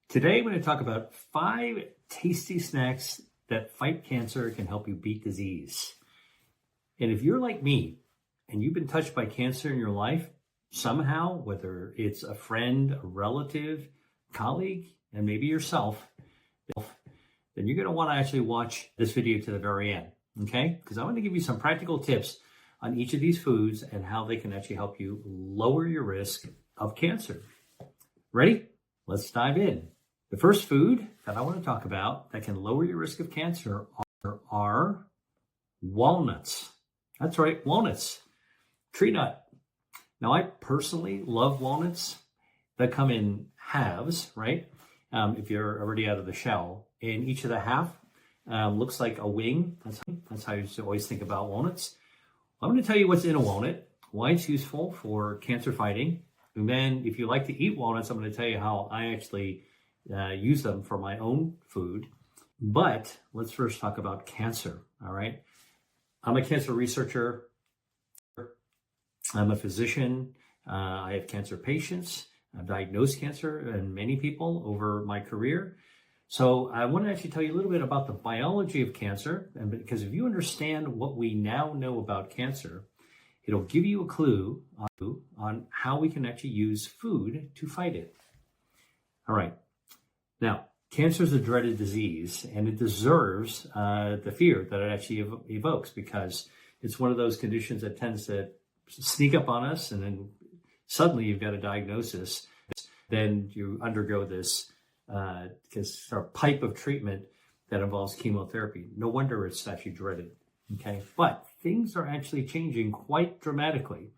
Today, I'm going to talk about 5 tasty snacks that fight cancer can help you beat disease. And if you're like me and you've been touched by cancer in your life, somehow, whether it's a friend, a relative, colleague, and maybe yourself, then you're going to want to actually watch this video to the very end, okay? Because I want to give you some practical tips on each of these foods and how they can actually help you lower your risk of cancer. Ready? Let's dive in. The first food that I want to talk about that can lower your risk of cancer are walnuts. That's right, walnuts. Tree nut. Now, I personally love walnuts. They come in halves, right? If you're already out of the shell. And each of the half looks like a wing. That's how you should always think about walnuts. I'm going to tell you what's in a walnut, why it's useful for cancer fighting. And then if you like to eat walnuts, I'm going to tell you how I actually use them for my own food. But let's first talk about cancer, all right? I'm a cancer researcher. I'm a physician. I have cancer patients. I've diagnosed cancer in many people over my career. So I want to actually tell you a little bit about the biology of cancer. And because if you understand what we now know about cancer, it'll give you a clue on how we can actually use food to fight it. All right. Now, cancer is a dreaded disease, and it deserves the fear that it actually evokes, because it's one of those conditions that tends to sneak up on us, and then suddenly you've got a diagnosis. Then you undergo this sort of pipe of treatment that involves chemotherapy. No wonder it's actually dreaded. Okay, but things are actually changing quite dramatically,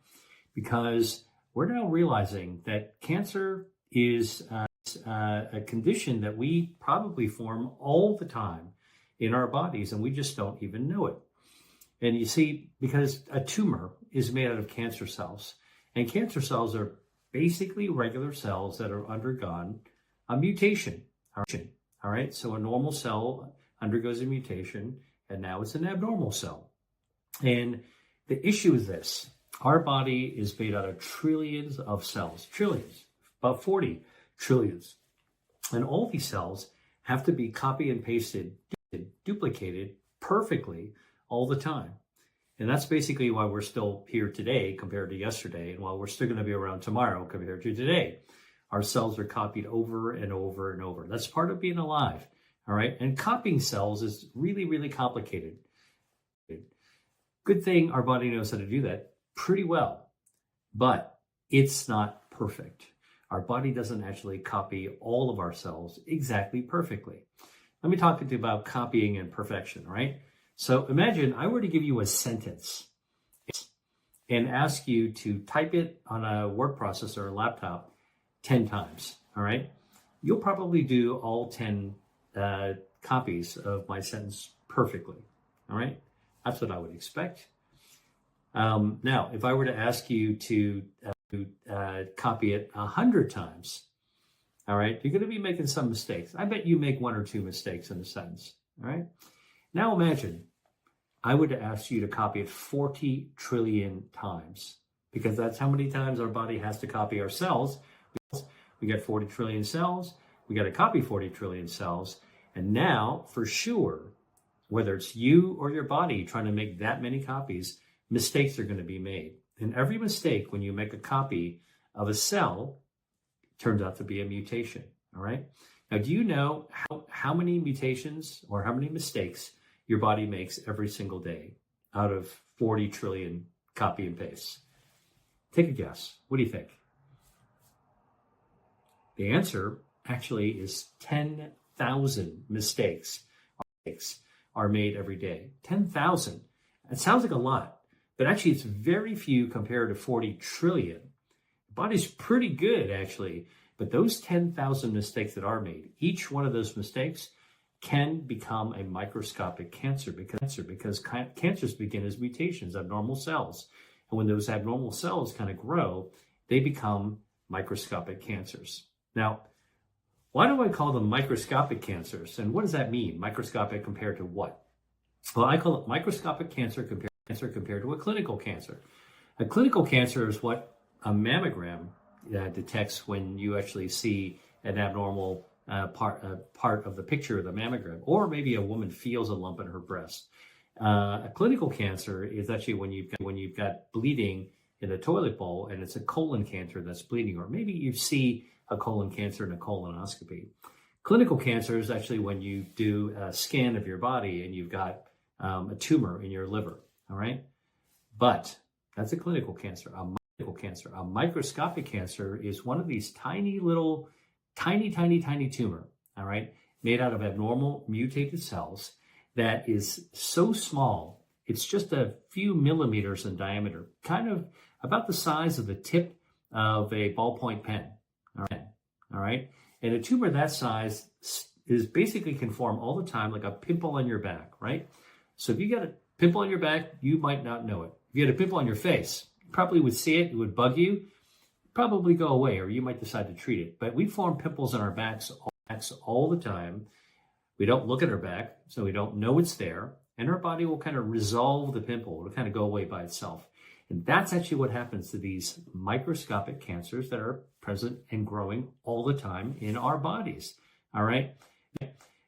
because we're now realizing that cancer is a condition that we probably form all the time in our bodies, and we just don't even know it. And you see, because a tumor is made out of cancer cells, and cancer cells are basically regular cells that are undergone a mutation. All right, so a normal cell undergoes a mutation, and now it's an abnormal cell. And the issue is this: our body is made out of trillions of cells, trillions, about 40 trillions. And all these cells have to be copy and pasted, duplicated perfectly all the time. And that's basically why we're still here today compared to yesterday, and why we're still going to be around tomorrow compared to today. Our cells are copied over and over and over. That's part of being alive, all right? And copying cells is really, really complicated. Good thing our body knows how to do that pretty well, but it's not perfect. Our body doesn't actually copy all of our cells exactly perfectly. Let me talk to you about copying and perfection, right? So imagine I were to give you a sentence and ask you to type it on a word processor or laptop 10 times, all right? You'll probably do all 10 copies of my sentence perfectly, all right? That's what I would expect. Now, if I were to ask you to copy it 100 times, all right, you're going to be making some mistakes. I bet you make 1 or 2 mistakes in a sentence, all right? Now imagine I would ask you to copy it 40 trillion times, because that's how many times our body has to copy our cells. We got 40 trillion cells. We got to copy 40 trillion cells. And now, for sure, whether it's you or your body trying to make that many copies, mistakes are going to be made. And every mistake when you make a copy of a cell turns out to be a mutation, all right? Now, do you know how many mutations or how many mistakes your body makes every single day out of 40 trillion copy and paste? Take a guess. What do you think? The answer actually is 10,000 mistakes are made every day. 10,000. It sounds like a lot, but actually it's very few compared to 40 trillion. The body's pretty good, actually, but those 10,000 mistakes that are made, each one of those mistakes can become a microscopic cancer, because cancers begin as mutations, abnormal cells. And when those abnormal cells kind of grow, they become microscopic cancers. Now, why do I call them microscopic cancers? And what does that mean? Microscopic compared to what? Well, I call it microscopic cancer compared to a clinical cancer. A clinical cancer is what a mammogram detects when you actually see an abnormal part of the picture of the mammogram, or maybe a woman feels a lump in her breast. A clinical cancer is actually when you've got bleeding in the toilet bowl and it's a colon cancer that's bleeding, or maybe you see a colon cancer in a colonoscopy. Clinical cancer is actually when you do a scan of your body and you've got a tumor in your liver, all right? But that's a clinical cancer. A microscopic cancer is one of these tiny little, tiny tumor, all right, made out of abnormal mutated cells that is so small, it's just a few millimeters in diameter, kind of about the size of the tip of a ballpoint pen, all right? And a tumor that size is basically can form all the time, like a pimple on your back, right? So if you got a pimple on your back, you might not know it. If you had a pimple on your face, you probably would see it, it would bug you, probably go away, or you might decide to treat it. But we form pimples on our backs all the time. We don't look at our back, so we don't know it's there, and our body will kind of resolve the pimple. It'll kind of go away by itself. And that's actually what happens to these microscopic cancers that are present and growing all the time in our bodies, all right?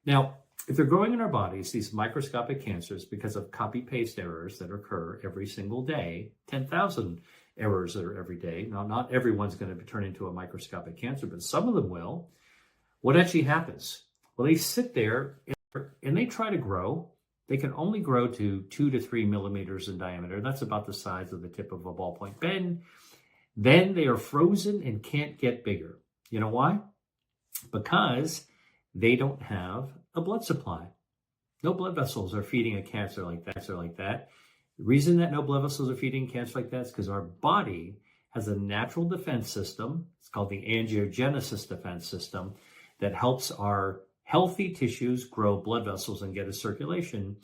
Now, if they're growing in our bodies, these microscopic cancers, because of copy-paste errors that occur every single day, 10,000 errors that are every day. Now, not everyone's going to turn into a microscopic cancer, but some of them will. What actually happens? Well, they sit there and they try to grow. They can only grow to 2 to 3 millimeters in diameter. That's about the size of the tip of a ballpoint pen. Then they are frozen and can't get bigger. You know why? Because they don't have a blood supply. No blood vessels are feeding a cancer like that. The reason that no blood vessels are feeding cancer like that is because our body has a natural defense system. It's called the angiogenesis defense system that helps our healthy tissues grow blood vessels and get a circulation,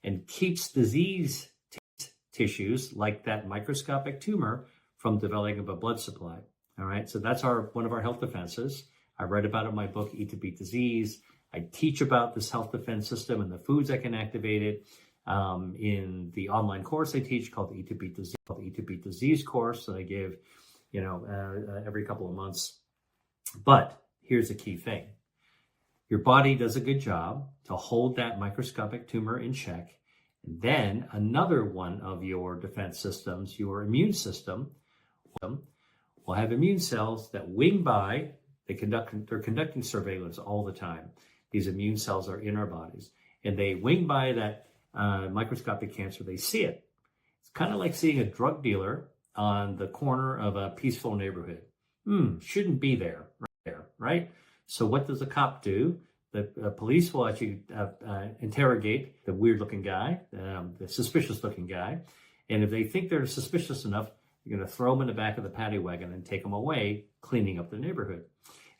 and keeps disease tissues like that microscopic tumor from developing a blood supply. All right, so that's one of our health defenses. I write about it in my book, Eat to Beat Disease. I teach about this health defense system and the foods that can activate it in the online course I teach called the Eat to Beat Disease course that I give, every couple of months. But here's the key thing. Your body does a good job to hold that microscopic tumor in check. And then another one of your defense systems, your immune system, will have immune cells that wing by. They're conducting surveillance all the time. These immune cells are in our bodies, and they wing by that microscopic cancer. They see it. It's kind of like seeing a drug dealer on the corner of a peaceful neighborhood. Shouldn't be there, right? So what does a cop do? The police will actually interrogate the weird-looking guy, the suspicious-looking guy, and if they think they're suspicious enough, you're going to throw them in the back of the paddy wagon and take them away, cleaning up the neighborhood.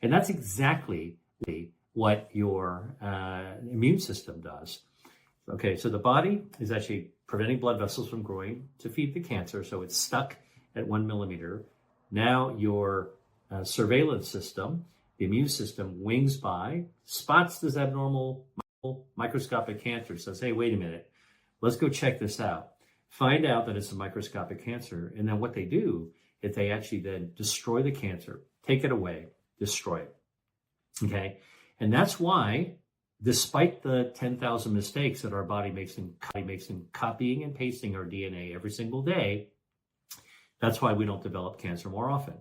And that's exactly what your immune system does. Okay, so the body is actually preventing blood vessels from growing to feed the cancer, so it's stuck at 1 millimeter. Now your surveillance system, the immune system, wings by, spots this abnormal microscopic cancer, says, hey, wait a minute, let's go check this out. Find out that it's a microscopic cancer, and then what they do is they actually then destroy the cancer, take it away, destroy it, okay? And that's why, despite the 10,000 mistakes that our body makes in copying and pasting our DNA every single day, that's why we don't develop cancer more often.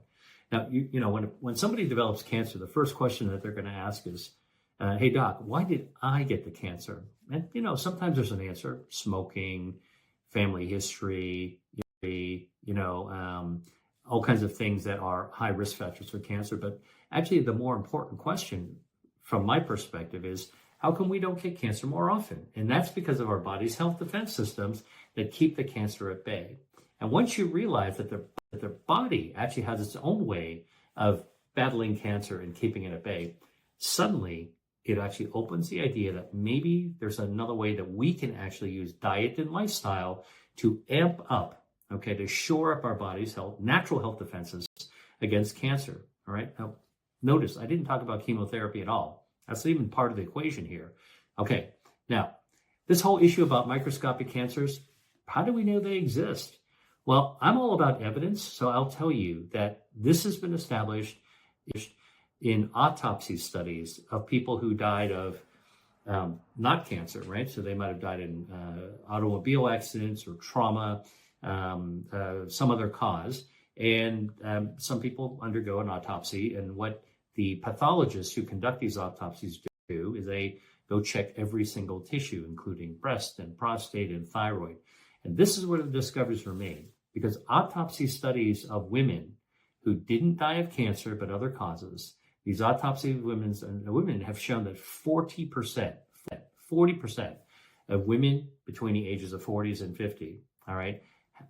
Now, when somebody develops cancer, the first question that they're going to ask is, hey, doc, why did I get the cancer? And, sometimes there's an answer: smoking, family history, all kinds of things that are high risk factors for cancer. But actually, the more important question from my perspective is, how come we don't get cancer more often? And that's because of our body's health defense systems that keep the cancer at bay. And once you realize that the body actually has its own way of battling cancer and keeping it at bay, suddenly it actually opens the idea that maybe there's another way that we can actually use diet and lifestyle to amp up, okay, to shore up our body's natural health defenses against cancer. All right. Now, notice I didn't talk about chemotherapy at all. That's even part of the equation here. Okay. Now, this whole issue about microscopic cancers, how do we know they exist? Well, I'm all about evidence, so I'll tell you that this has been established in autopsy studies of people who died of not cancer, right? So they might have died in automobile accidents or trauma, some other cause. And some people undergo an autopsy. And what the pathologists who conduct these autopsies do is they go check every single tissue, including breast and prostate and thyroid. And this is where the discoveries were made, because autopsy studies of women who didn't die of cancer but other causes, these autopsy of women have shown that 40% of women between the ages of 40s and 50, all right,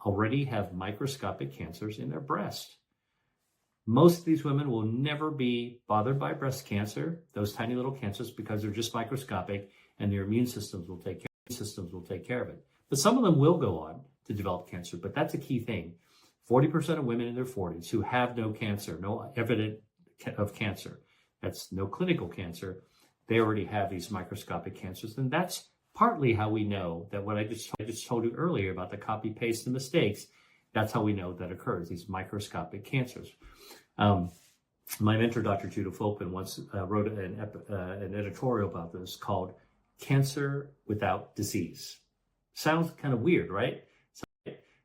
already have microscopic cancers in their breast. Most of these women will never be bothered by breast cancer, those tiny little cancers, because they're just microscopic, and their immune systems will take care of it. But some of them will go on to develop cancer, but that's a key thing. 40% of women in their 40s who have no cancer, no evidence of cancer, that's no clinical cancer, they already have these microscopic cancers. And that's partly how we know that what I just told you earlier about the copy, paste, and mistakes, that's how we know that occurs, these microscopic cancers. My mentor, Dr. Judah Folkman, once wrote an editorial about this called Cancer Without Disease. Sounds kind of weird, right?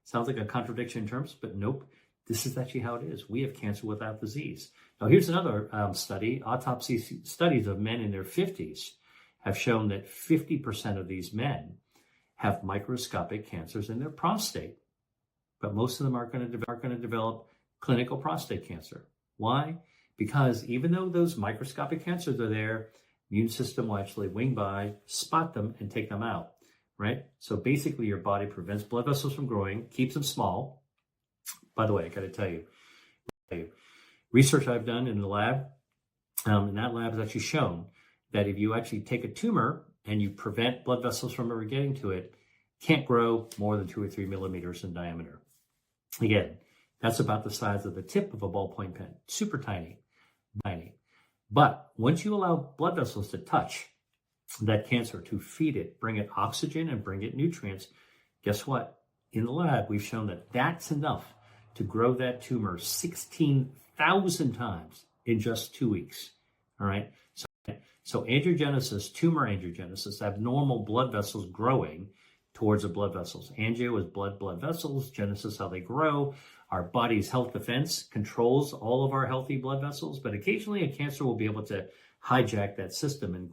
Sounds like a contradiction in terms, but nope. This is actually how it is. We have cancer without disease. Now, here's another study. Autopsy studies of men in their 50s have shown that 50% of these men have microscopic cancers in their prostate. But most of them aren't going to develop clinical prostate cancer. Why? Because even though those microscopic cancers are there, immune system will actually wing by, spot them, and take them out, right? So basically your body prevents blood vessels from growing, keeps them small. By the way, I got to tell you, research I've done in the lab, and that lab has actually shown that if you actually take a tumor and you prevent blood vessels from ever getting to it, can't grow more than 2 or 3 millimeters in diameter. Again, that's about the size of the tip of a ballpoint pen, super tiny. But once you allow blood vessels to touch that cancer, to feed it, bring it oxygen and bring it nutrients, guess what? In the lab, we've shown that that's enough to grow that tumor 16,000 times in just 2 weeks. All right. So angiogenesis, tumor angiogenesis, abnormal blood vessels growing towards the blood vessels. Angio is blood vessels, genesis, how they grow. Our body's health defense controls all of our healthy blood vessels, but occasionally a cancer will be able to hijack that system and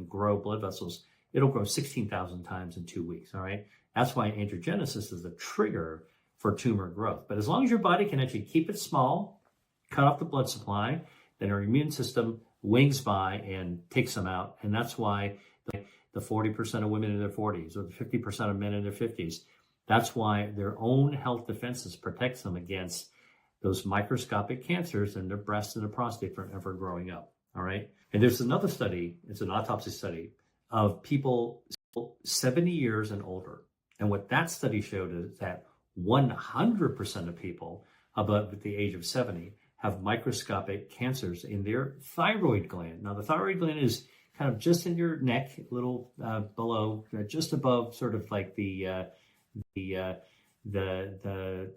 grow blood vessels. It'll grow 16,000 times in 2 weeks. All right. That's why angiogenesis is the trigger for tumor growth. But as long as your body can actually keep it small, cut off the blood supply, then our immune system wings by and takes them out. And that's why the 40% of women in their 40s or the 50% of men in their 50s, that's why their own health defenses protects them against those microscopic cancers in their breast and their prostate from ever growing up. All right. And there's another study, it's an autopsy study of people 70 years and older. And what that study showed is that 100% of people above the age of 70 have microscopic cancers in their thyroid gland. Now, the thyroid gland is kind of just in your neck, a little below, just above sort of like the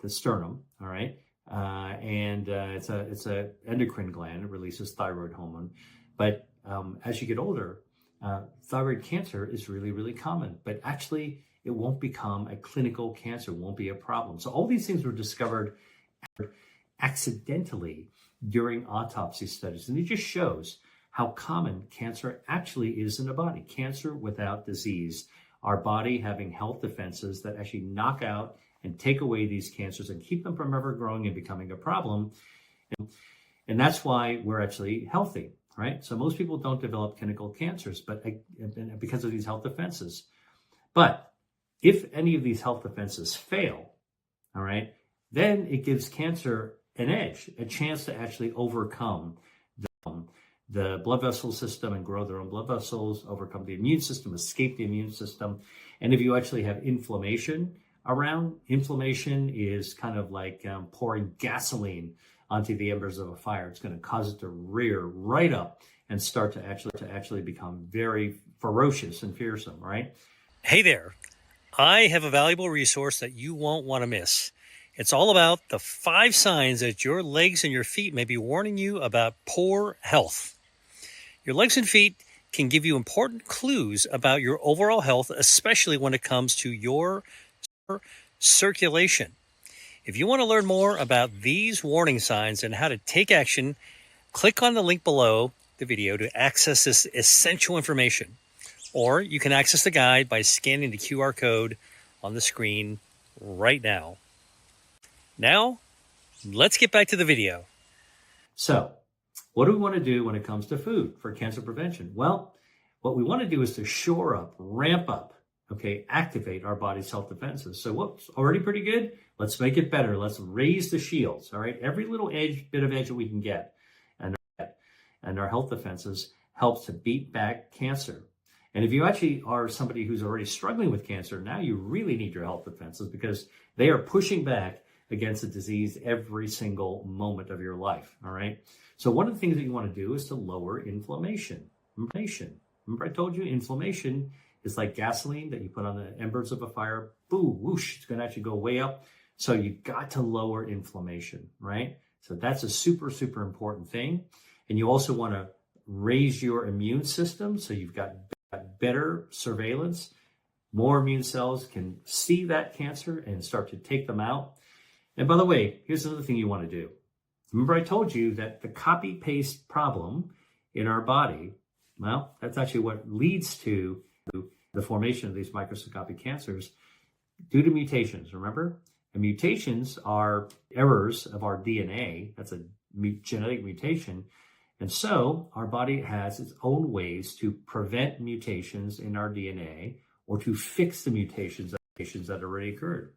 sternum, all right? It's a endocrine gland. It releases thyroid hormone. But as you get older, thyroid cancer is really, really common. But actually, it won't become a clinical cancer, won't be a problem. So all these things were discovered accidentally during autopsy studies. And it just shows how common cancer actually is in the body. Cancer without disease. Our body having health defenses that actually knock out and take away these cancers and keep them from ever growing and becoming a problem. And that's why we're actually healthy, right? So most people don't develop clinical cancers, but because of these health defenses. But if any of these health defenses fail, all right, then it gives cancer an edge, a chance to actually overcome the blood vessel system and grow their own blood vessels, overcome the immune system, escape the immune system. And if you actually have inflammation around, inflammation is kind of like pouring gasoline onto the embers of a fire. It's going to cause it to rear right up and start to actually become very ferocious and fearsome, right? Hey there. I have a valuable resource that you won't want to miss. It's all about the 5 signs that your legs and your feet may be warning you about poor health. Your legs and feet can give you important clues about your overall health, especially when it comes to your circulation. If you want to learn more about these warning signs and how to take action, click on the link below the video to access this essential information. Or you can access the guide by scanning the QR code on the screen right now. Now, let's get back to the video. So, what do we want to do when it comes to food for cancer prevention? Well, what we want to do is to shore up, ramp up, activate our body's health defenses. So what's already pretty good, let's make it better. Let's raise the shields, all right? Every little bit of edge that we can get and our health defenses helps to beat back cancer. And if you actually are somebody who's already struggling with cancer, now you really need your health defenses because they are pushing back against the disease every single moment of your life, all right? So one of the things that you want to do is to lower inflammation. Remember I told you inflammation is like gasoline that you put on the embers of a fire, boom, whoosh, it's going to actually go way up. So you got to lower inflammation, right? So that's a super, super important thing. And you also want to raise your immune system so you've got better surveillance. More immune cells can see that cancer and start to take them out. And by the way, here's another thing you want to do. Remember I told you that the copy-paste problem in our body, well, that's actually what leads to the formation of these microscopic cancers due to mutations, remember? And mutations are errors of our DNA. That's a genetic mutation. And so our body has its own ways to prevent mutations in our DNA or to fix the mutations that already occurred.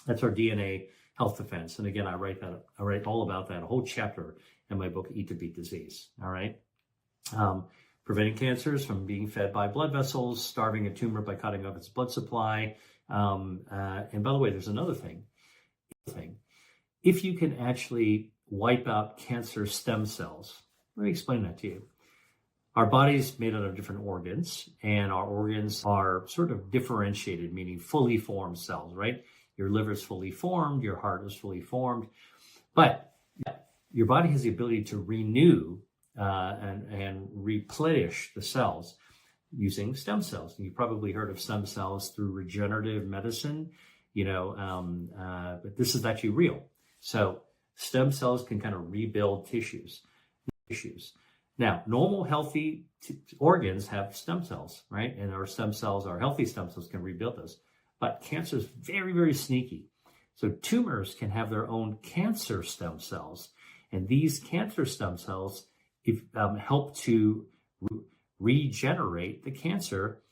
That's our DNA health defense. And again, I write all about that, a whole chapter in my book, Eat to Beat Disease. All right. Preventing cancers from being fed by blood vessels, starving a tumor by cutting off its blood supply. And by the way, there's another thing. If you can actually wipe out cancer stem cells, let me explain that to you. Our body's made out of different organs, and our organs are sort of differentiated, meaning fully formed cells, right? Your liver is fully formed, your heart is fully formed, but your body has the ability to renew and replenish the cells using stem cells. And you've probably heard of stem cells through regenerative medicine, but this is actually real. So stem cells can kind of rebuild tissues. Now, normal healthy organs have stem cells, right? And our stem cells, our healthy stem cells can rebuild those. But cancer is very, very sneaky. So tumors can have their own cancer stem cells. And these cancer stem cells help to regenerate the cancer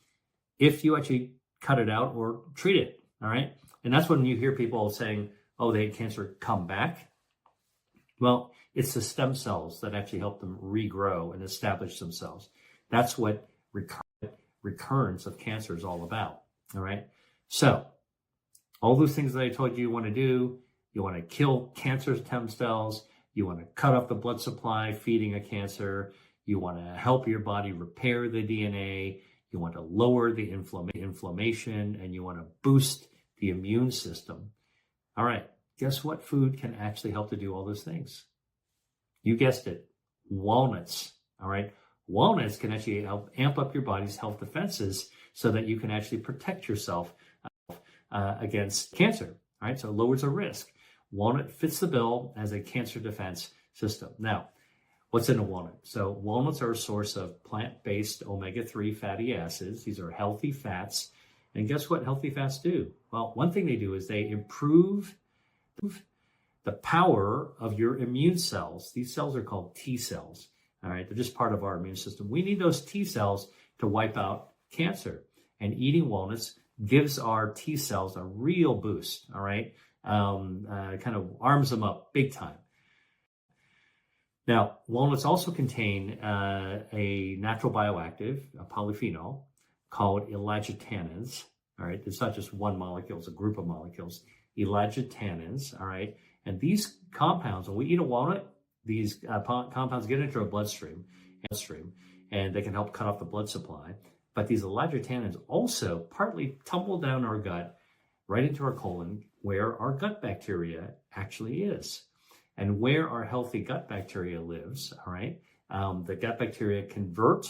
if you actually cut it out or treat it, all right? And that's when you hear people saying, oh, they had cancer come back. Well, it's the stem cells that actually help them regrow and establish themselves. That's what recurrence of cancer is all about, all right? So all those things that I told you want to do, you want to kill cancer stem cells, you want to cut off the blood supply feeding a cancer, you want to help your body repair the DNA, you want to lower the inflammation, and you want to boost the immune system. All right, guess what food can actually help to do all those things? You guessed it, walnuts, all right? Walnuts can actually help amp up your body's health defenses so that you can actually protect yourself against cancer, all right? So it lowers the risk. Walnut fits the bill as a cancer defense system. Now, what's in a walnut? So walnuts are a source of plant-based omega-3 fatty acids. These are healthy fats. And guess what healthy fats do? Well, one thing they do is they improve the power of your immune cells. These cells are called T cells, all right? They're just part of our immune system. We need those T cells to wipe out cancer. And eating walnuts gives our T cells a real boost, all right? Kind of arms them up big time. Now, walnuts also contain a natural bioactive, a polyphenol, called elagitannins, all right? It's not just one molecule, it's a group of molecules. Elagitannins, all right? And these compounds, when we eat a walnut, these compounds get into our bloodstream, and they can help cut off the blood supply. But these elagitannins also partly tumble down our gut right into our colon where our gut bacteria actually is. And where our healthy gut bacteria lives, all right, the gut bacteria convert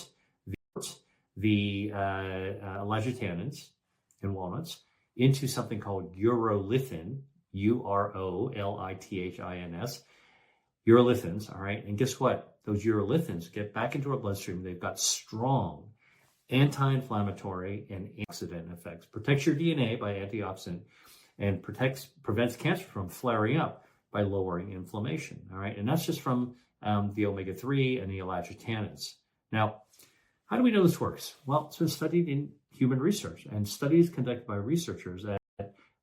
the elagitannins in walnuts into something called urolithin, urolithins, urolithins, all right? And guess what? Those urolithins get back into our bloodstream. They've got strong anti-inflammatory and antioxidant effects. Protects your DNA by antioxidant and prevents cancer from flaring up by lowering inflammation, all right? And that's just from the omega-3 and the elagitannins. Now, how do we know this works? Well, it's been studied in human research, and studies conducted by researchers at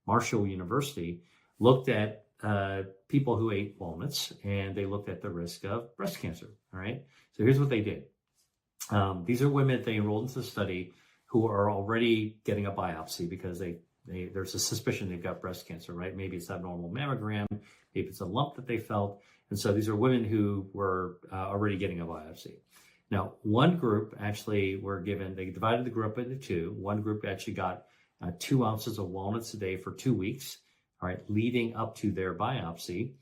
Marshall University looked at people who ate walnuts, and they looked at the risk of breast cancer, all right? So here's what they did. These are women they enrolled into the study who are already getting a biopsy because there's a suspicion they've got breast cancer, right? Maybe it's abnormal mammogram, maybe it's a lump that they felt. And so these are women who were already getting a biopsy. Now, one group actually they divided the group into two. One group actually got 2 ounces of walnuts a day for 2 weeks, all right, leading up to their biopsy.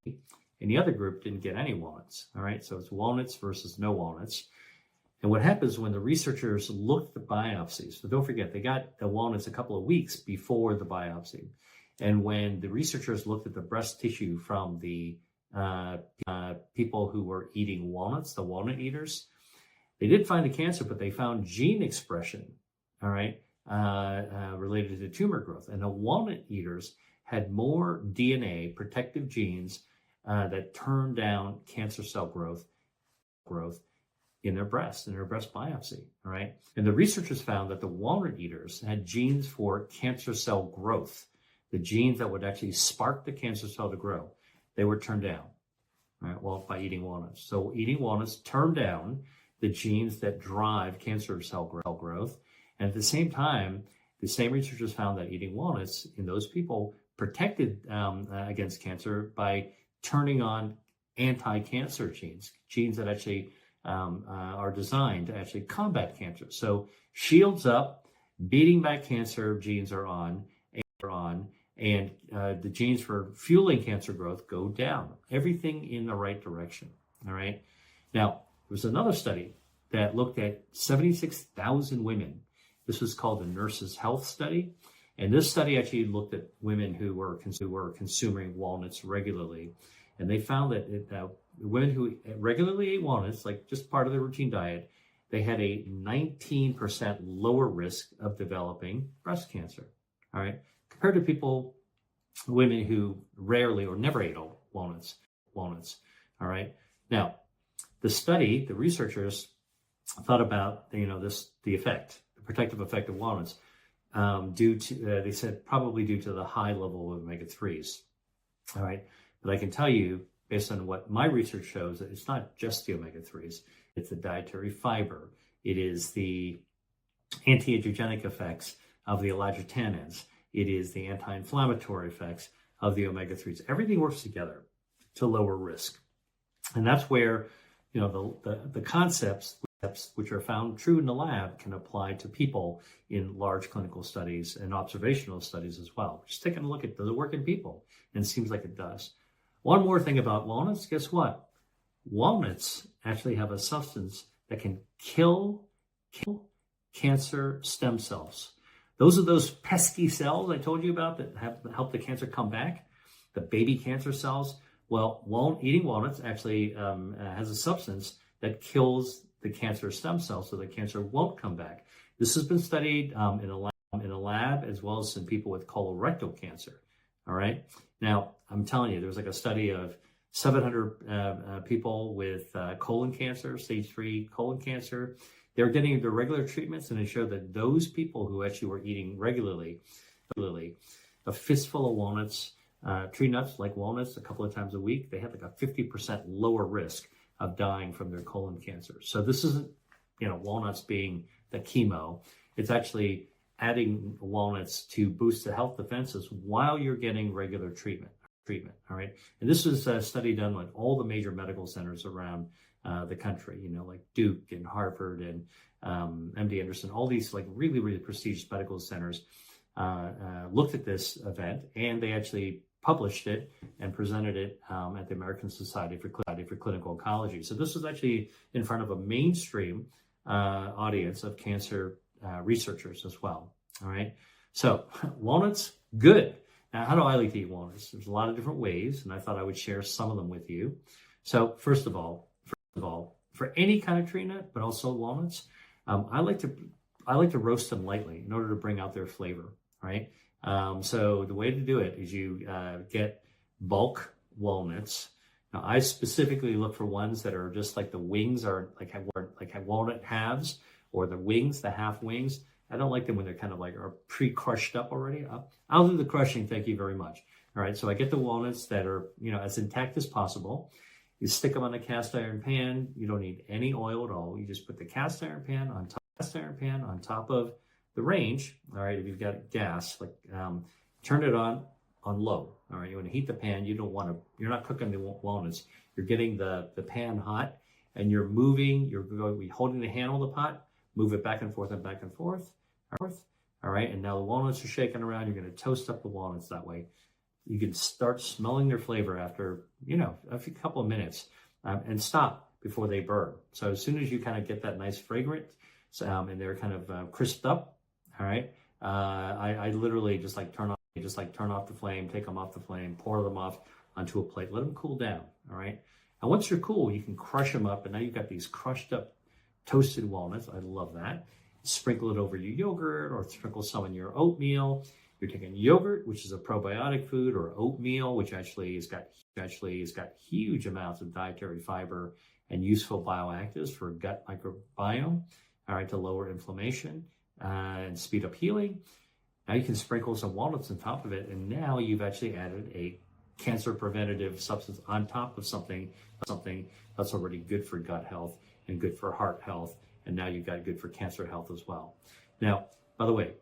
And the other group didn't get any walnuts, all right? So it's walnuts versus no walnuts. And what happens when the researchers looked at the biopsies, so don't forget, they got the walnuts a couple of weeks before the biopsy. And when the researchers looked at the breast tissue from the people who were eating walnuts, the walnut eaters, they did find the cancer, but they found gene expression, all right, related to tumor growth. And the walnut eaters had more DNA, protective genes, that turned down cancer cell growth in their breast biopsy, all right? And the researchers found that the walnut eaters had genes for cancer cell growth, the genes that would actually spark the cancer cell to grow. They were turned down, right? Well, by eating walnuts. So eating walnuts turned down the genes that drive cancer cell growth. And at the same time, the same researchers found that eating walnuts in those people protected against cancer by turning on anti-cancer genes that actually are designed to actually combat cancer. So shields up, beating back cancer genes are on, and the genes for fueling cancer growth go down. Everything in the right direction, all right? Now, there was another study that looked at 76,000 women. This was called the Nurses' Health Study. And this study actually looked at women who were consuming walnuts regularly. And they found that women who regularly ate walnuts, like just part of their routine diet, they had a 19% lower risk of developing breast cancer, all right? Compared to women who rarely or never ate walnuts, all right? Now, the researchers thought about, the protective effect of walnuts, they said probably due to the high level of omega-3s, all right? But I can tell you, based on what my research shows, that it's not just the omega-3s, it's the dietary fiber. It is the anti-angiogenic effects of the elagitannins. It is the anti-inflammatory effects of the omega-3s. Everything works together to lower risk. And that's where, the concepts which are found true in the lab can apply to people in large clinical studies and observational studies as well. Just taking a look at, does it work in people? And it seems like it does. One more thing about walnuts, guess what? Walnuts actually have a substance that can kill cancer stem cells. Those are those pesky cells I told you about that help the cancer come back, the baby cancer cells. Well, eating walnuts actually has a substance that kills the cancer stem cells so the cancer won't come back. This has been studied in a lab as well as in people with colorectal cancer, all right? Now, I'm telling you, there was like a study of 700 people with colon cancer, stage 3 colon cancer. They were getting their regular treatments, and it showed that those people who actually were eating regularly, a fistful of walnuts, tree nuts like walnuts a couple of times a week, they had like a 50% lower risk of dying from their colon cancer. So this isn't, walnuts being the chemo. It's actually adding walnuts to boost the health defenses while you're getting regular treatment, all right? And this was a study done with all the major medical centers around the country, like Duke and Harvard and MD Anderson, all these like really, really prestigious medical centers. looked at this event, and they actually published it and presented it at the American Society for Clinical Oncology. So this was actually in front of a mainstream audience of cancer researchers as well. All right. So walnuts, good. Now, how do I like to eat walnuts? There's a lot of different ways, and I thought I would share some of them with you. So first of all, for any kind of tree nut, but also walnuts, I like to roast them lightly in order to bring out their flavor. Right. So the way to do it is you get bulk walnuts. Now, I specifically look for ones that are just like the wings are like have walnut halves, or the wings, the half wings. I don't like them when they're kind of like are pre-crushed up already. I'll do the crushing, thank you very much. All right, so I get the walnuts that are, as intact as possible. You stick them on a cast iron pan. You don't need any oil at all. You just put the cast iron pan on top of the range. All right, if you've got gas, turn it on low. All right, you want to heat the pan. You're not cooking the walnuts. You're getting the pan hot, and you're moving. You're going to be holding the handle of the pot. Move it back and forth and back and forth. All right, and now the walnuts are shaking around. You're going to toast up the walnuts that way. You can start smelling their flavor after, a couple of minutes, and stop before they burn. So as soon as you kind of get that nice fragrance, and they're kind of crisped up, all right, I literally just turn off the flame, take them off the flame, pour them off onto a plate, let them cool down, all right? And once they're cool, you can crush them up, and now you've got these crushed up toasted walnuts. I love that. Sprinkle it over your yogurt, or sprinkle some in your oatmeal. You're taking yogurt, which is a probiotic food, or oatmeal, which actually has got huge amounts of dietary fiber and useful bioactives for gut microbiome, all right, to lower inflammation and speed up healing. Now you can sprinkle some walnuts on top of it, and now you've actually added a cancer preventative substance on top of something that's already good for gut health and good for heart health, and now you've got good for cancer health as well. Now, by the way,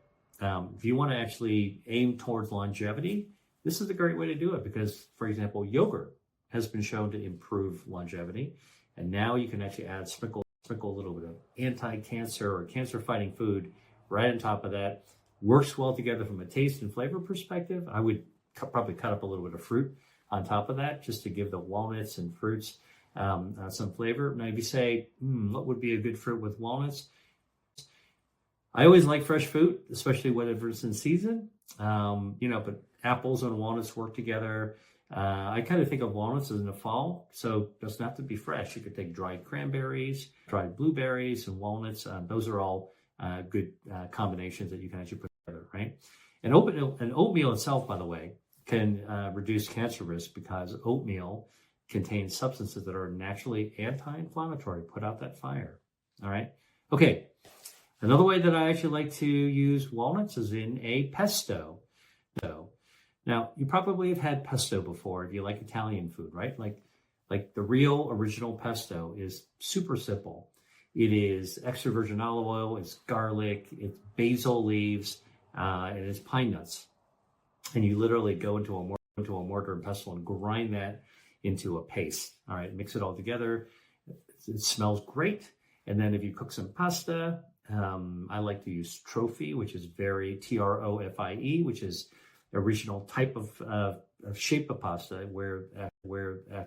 if you want to actually aim towards longevity, this is a great way to do it because, for example, yogurt has been shown to improve longevity, and now you can actually sprinkle a little bit of anti-cancer or cancer-fighting food right on top of that. Works well together from a taste and flavor perspective. I would probably cut up a little bit of fruit on top of that just to give the walnuts and fruits some flavor. Now, if you say, what would be a good fruit with walnuts? I always like fresh fruit, especially whenever it's in season. But apples and walnuts work together. I kind of think of walnuts as in the fall, so it doesn't have to be fresh. You could take dried cranberries, dried blueberries, and walnuts. Those are all good combinations that you can actually put together, right? And oatmeal itself, by the way, can reduce cancer risk because oatmeal contains substances that are naturally anti-inflammatory. Put out that fire. All right. Okay. Another way that I actually like to use walnuts is in a pesto. Now, you probably have had pesto before if you like Italian food, right? Like the real original pesto is super simple. It is extra virgin olive oil, it's garlic, it's basil leaves, and it's pine nuts. And you literally go into a mortar and pestle and grind that into a paste. All right, mix it all together. It smells great. And then if you cook some pasta, I like to use Trophy, which is Trofie, which is the original type of shape of pasta where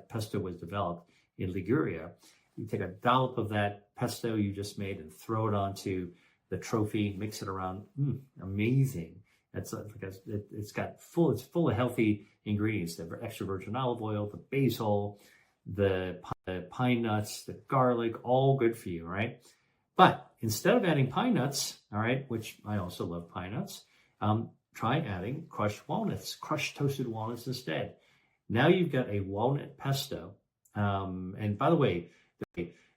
pesto was developed in Liguria. You take a dollop of that pesto you just made and throw it onto the Trophy, mix it around. Amazing. It's full of healthy ingredients. The extra virgin olive oil, the basil, the pine nuts, the garlic, all good for you, right? But instead of adding pine nuts, all right, which I also love pine nuts, try adding crushed toasted walnuts instead. Now you've got a walnut pesto. And by the way,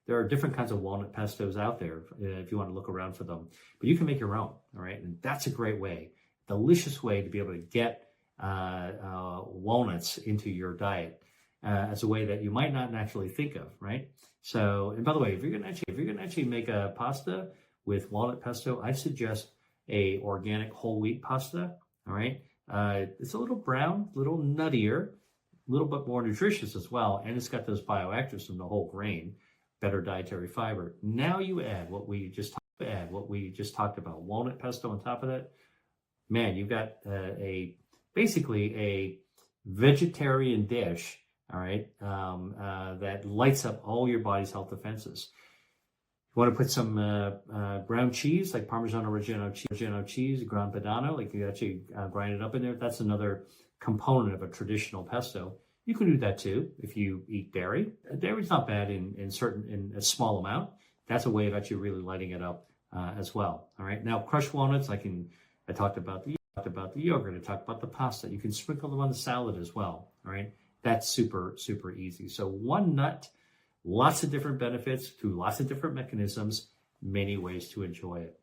there are different kinds of walnut pestos out there if you want to look around for them. But you can make your own, all right? And that's a great way, delicious way to be able to get walnuts into your diet as a way that you might not naturally think of, right? So, and by the way, if you're gonna actually make a pasta with walnut pesto, I suggest a organic whole wheat pasta. All right, it's a little brown, a little nuttier, a little bit more nutritious as well, and it's got those bioactives from the whole grain, better dietary fiber. Now you add what we just talked about, walnut pesto on top of that. man, you've got basically a vegetarian dish, all right, that lights up all your body's health defenses. You want to put some ground cheese, like Parmesan Reggiano cheese, ground padano, like you actually grind it up in there. That's another component of a traditional pesto. You can do that too if you eat dairy. Dairy's not bad in a small amount. That's a way of actually really lighting it up as well. All right. Now, crushed walnuts, I talked about the yogurt. I talked about the pasta. You can sprinkle them on the salad as well. All right. That's super, super easy. So one nut, lots of different benefits through lots of different mechanisms, many ways to enjoy it.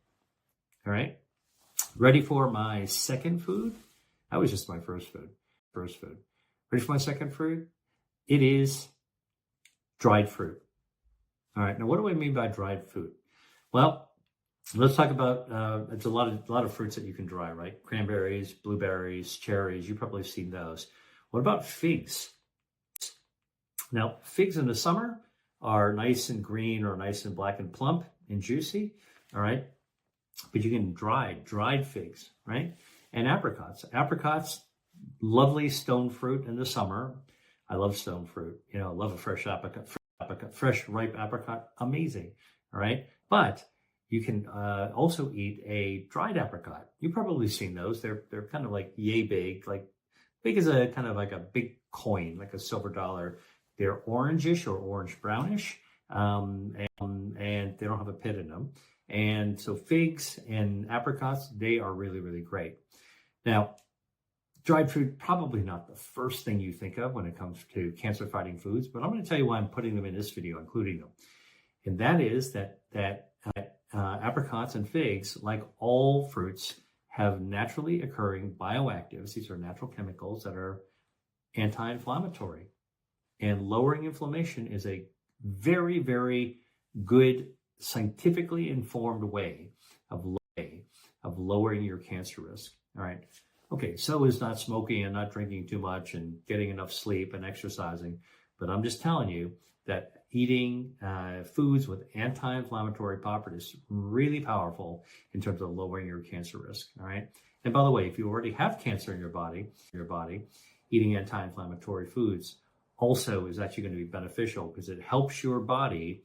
All right. Ready for my second food? That was just my first food. Ready for my second food? It is dried fruit. All right. Now, what do I mean by dried fruit? Well, let's talk about, it's a lot of fruits that you can dry, right? Cranberries, blueberries, cherries. You probably have seen those. What about figs? Now, figs in the summer are nice and green or nice and black and plump and juicy. All right. But you can dried figs, right? And apricots, lovely stone fruit in the summer. I love stone fruit. You know, I love a fresh ripe apricot. Amazing. All right. But you can also eat a dried apricot. You've probably seen those. They're kind of like yay big, like big as a kind of like a big coin, like a silver dollar. They're orangish or orange brownish, and they don't have a pit in them. And so figs and apricots, they are really, really great. Now, dried fruit, probably not the first thing you think of when it comes to cancer-fighting foods, but I'm going to tell you why I'm putting them in this video, including them. And that is that apricots and figs, like all fruits, have naturally occurring bioactives. These are natural chemicals that are anti-inflammatory. And lowering inflammation is a very, very good, scientifically informed way of lowering your cancer risk. All right. Okay, so is not smoking and not drinking too much and getting enough sleep and exercising. But I'm just telling you that eating foods with anti-inflammatory properties is really powerful in terms of lowering your cancer risk. All right. And by the way, if you already have cancer in your body, eating anti-inflammatory foods also is actually going to be beneficial because it helps your body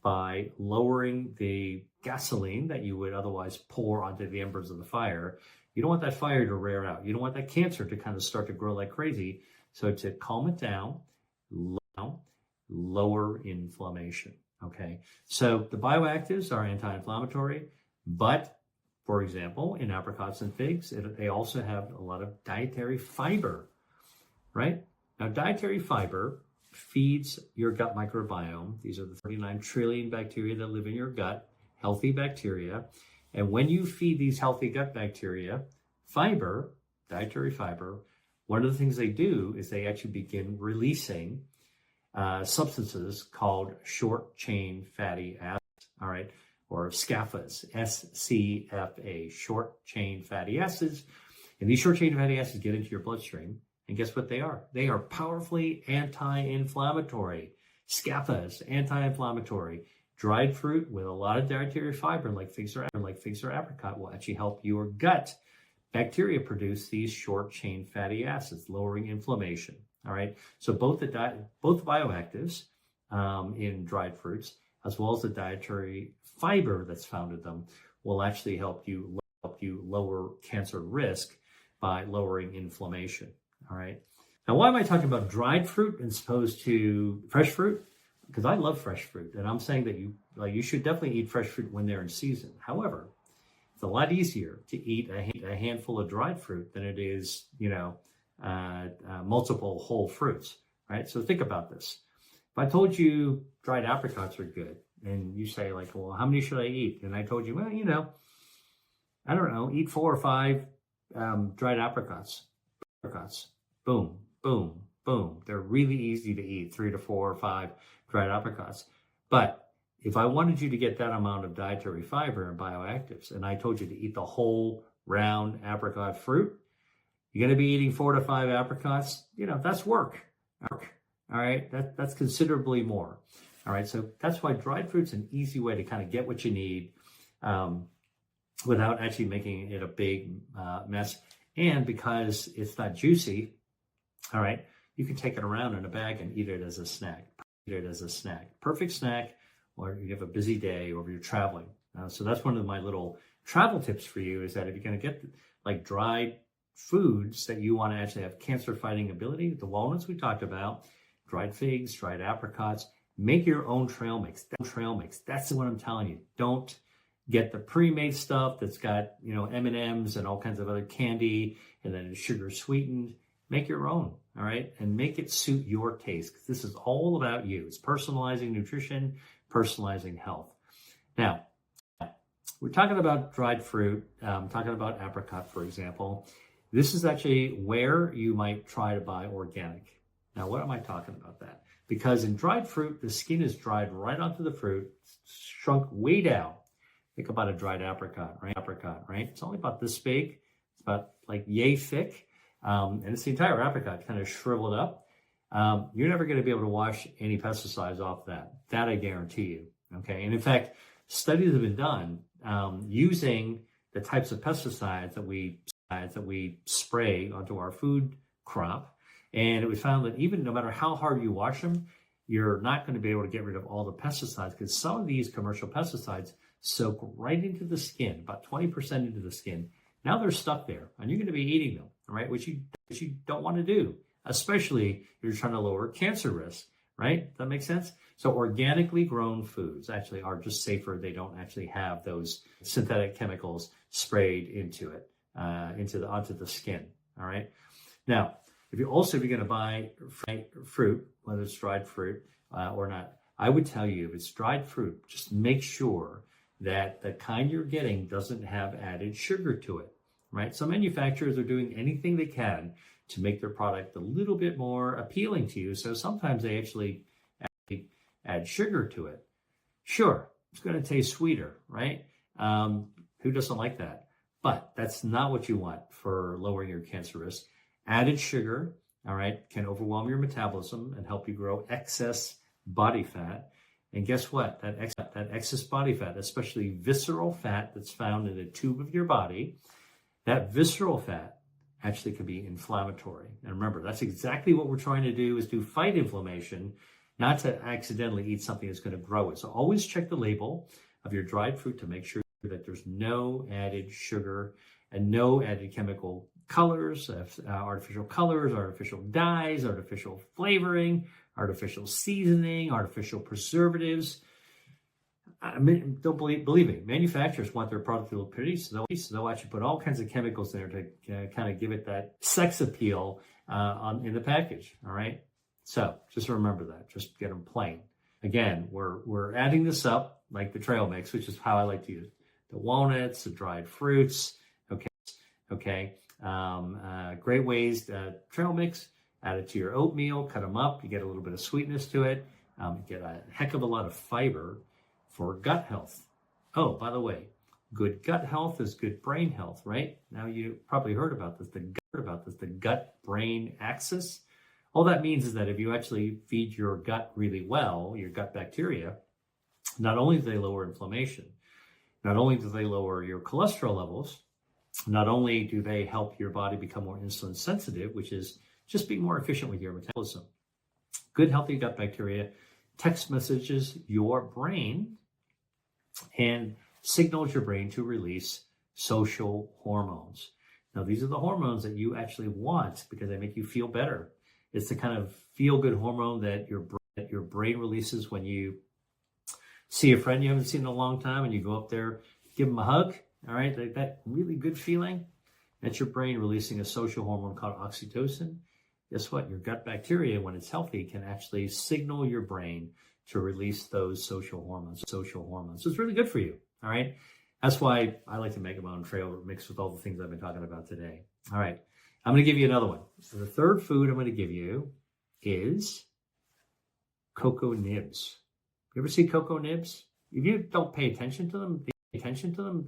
by lowering the gasoline that you would otherwise pour onto the embers of the fire. You don't want that fire to rear out. You don't want that cancer to kind of start to grow like crazy. So to calm it down, lower inflammation. Okay. So the bioactives are anti-inflammatory, but for example, in apricots and figs, they also have a lot of dietary fiber, right? Now, dietary fiber feeds your gut microbiome. These are the 39 trillion bacteria that live in your gut, healthy bacteria. And when you feed these healthy gut bacteria fiber, dietary fiber, one of the things they do is they actually begin releasing substances called short-chain fatty acids, all right, or SCFAs, SCFA, short-chain fatty acids. And these short-chain fatty acids get into your bloodstream. And guess what they are? They are powerfully anti-inflammatory. SCFAs, anti-inflammatory. Dried fruit with a lot of dietary fiber, like figs or apricot, will actually help your gut bacteria produce these short-chain fatty acids, lowering inflammation. All right. So both bioactives in dried fruits, as well as the dietary fiber that's found in them, will actually help you lower cancer risk by lowering inflammation. All right. Now, why am I talking about dried fruit as opposed to fresh fruit? Because I love fresh fruit, and I'm saying that you should definitely eat fresh fruit when they're in season. However, it's a lot easier to eat a handful of dried fruit than it is, multiple whole fruits, right? So think about this. If I told you dried apricots are good, and you say like, well, how many should I eat? And I told you, well, I don't know, eat 4 or 5 dried apricots. Boom, boom, boom. They're really easy to eat, 3 to 4 or 5 dried apricots. But if I wanted you to get that amount of dietary fiber and bioactives, and I told you to eat the whole round apricot fruit, you're going to be eating 4 to 5 apricots. That's work. All right. That's considerably more. All right. So that's why dried fruit's an easy way to kind of get what you need. without actually making it a big mess. And because it's not juicy, all right, you can take it around in a bag and eat it as a snack. Eat it as a snack. Perfect snack, or you have a busy day, or you're traveling. So that's one of my little travel tips for you, is that if you're going to get like dried foods that you want to actually have cancer fighting ability, the walnuts we talked about, dried figs, dried apricots, make your own trail mix. That's what I'm telling you. Don't get the pre-made stuff that's got, you know, M&Ms and all kinds of other candy and then sugar sweetened. Make your own, all right? And make it suit your taste, because this is all about you. It's personalizing nutrition, personalizing health. Now, we're talking about dried fruit, talking about apricot, for example. This is actually where you might try to buy organic. Now, what am I talking about that? Because in dried fruit, the skin is dried right onto the fruit, shrunk way down. Think about a dried apricot, right? It's only about this big. It's about like yay thick. And it's the entire apricot kind of shriveled up. You're never going to be able to wash any pesticides off that. That I guarantee you. Okay. And in fact, studies have been done using the types of pesticides that we spray onto our food crop. And it was found that even no matter how hard you wash them, you're not going to be able to get rid of all the pesticides, because some of these commercial pesticides soak right into the skin, about 20% into the skin. Now they're stuck there, and you're going to be eating them, all right? Which you don't want to do, especially if you're trying to lower cancer risk, right? Does that make sense? So organically grown foods actually are just safer. They don't actually have those synthetic chemicals sprayed into it, onto the skin, all right? Now, if you're going to buy fruit, whether it's dried fruit or not, I would tell you, if it's dried fruit, just make sure that the kind you're getting doesn't have added sugar to it, right? Some manufacturers are doing anything they can to make their product a little bit more appealing to you. So sometimes they actually add sugar to it. Sure, it's going to taste sweeter, right? Who doesn't like that? But that's not what you want for lowering your cancer risk. Added sugar, all right, can overwhelm your metabolism and help you grow excess body fat. And guess what? That excess body fat, especially visceral fat that's found in a tube of your body, that visceral fat actually can be inflammatory. And remember, that's exactly what we're trying to do, is to fight inflammation, not to accidentally eat something that's going to grow it. So always check the label of your dried fruit to make sure that there's no added sugar and no added chemical colors, artificial dyes, artificial flavoring, artificial seasoning, artificial preservatives. I mean, don't believe me. Manufacturers want their product to look pretty, so they'll actually put all kinds of chemicals in there to kind of give it that sex appeal in the package. All right. So just remember that. Just get them plain. Again, we're adding this up like the trail mix, which is how I like to use the walnuts, the dried fruits. Okay. Great ways to trail mix. Add it to your oatmeal, cut them up. You get a little bit of sweetness to it. You get a heck of a lot of fiber for gut health. Oh, by the way, good gut health is good brain health, right? Now you probably heard about this, the gut-brain axis. All that means is that if you actually feed your gut really well, your gut bacteria, not only do they lower inflammation, not only do they lower your cholesterol levels, not only do they help your body become more insulin sensitive, which is just being more efficient with your metabolism. Good, healthy gut bacteria text messages your brain and signals your brain to release social hormones. Now, these are the hormones that you actually want because they make you feel better. It's the kind of feel-good hormone that your brain releases when you see a friend you haven't seen in a long time and you go up there, give them a hug, all right? That really good feeling, that's your brain releasing a social hormone called oxytocin. Guess what? Your gut bacteria, when it's healthy, can actually signal your brain to release those social hormones. So it's really good for you, all right? That's why I like to make my own trail mix with all the things I've been talking about today. All right, I'm going to give you another one. So the third food I'm going to give you is cocoa nibs. You ever see cocoa nibs? If you don't pay attention to them,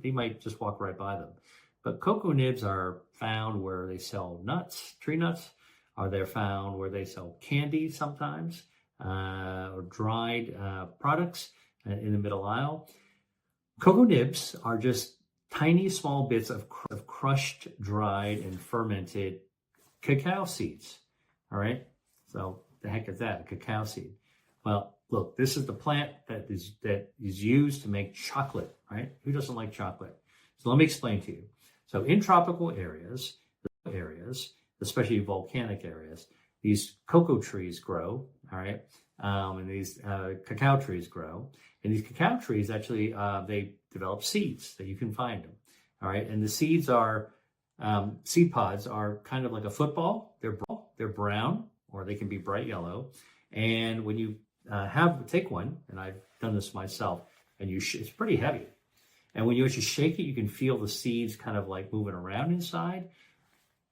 you might just walk right by them. But cocoa nibs are found where they sell nuts, tree nuts, or they're found where they sell candy sometimes, or dried products in the middle aisle. Cocoa nibs are just tiny small bits of crushed, dried, and fermented cacao seeds. All right. So the heck is that? A cacao seed. Well, look, this is the plant that is used to make chocolate, right? Who doesn't like chocolate? So let me explain to you. So in tropical areas, especially volcanic areas, these cocoa trees grow, all right? And these cacao trees grow. And these cacao trees actually, they develop seeds that you can find them, all right? And the seeds are, seed pods are kind of like a football. They're brown, or they can be bright yellow. And when you take one, and I've done this myself, and it's pretty heavy. And when you actually shake it, you can feel the seeds kind of like moving around inside.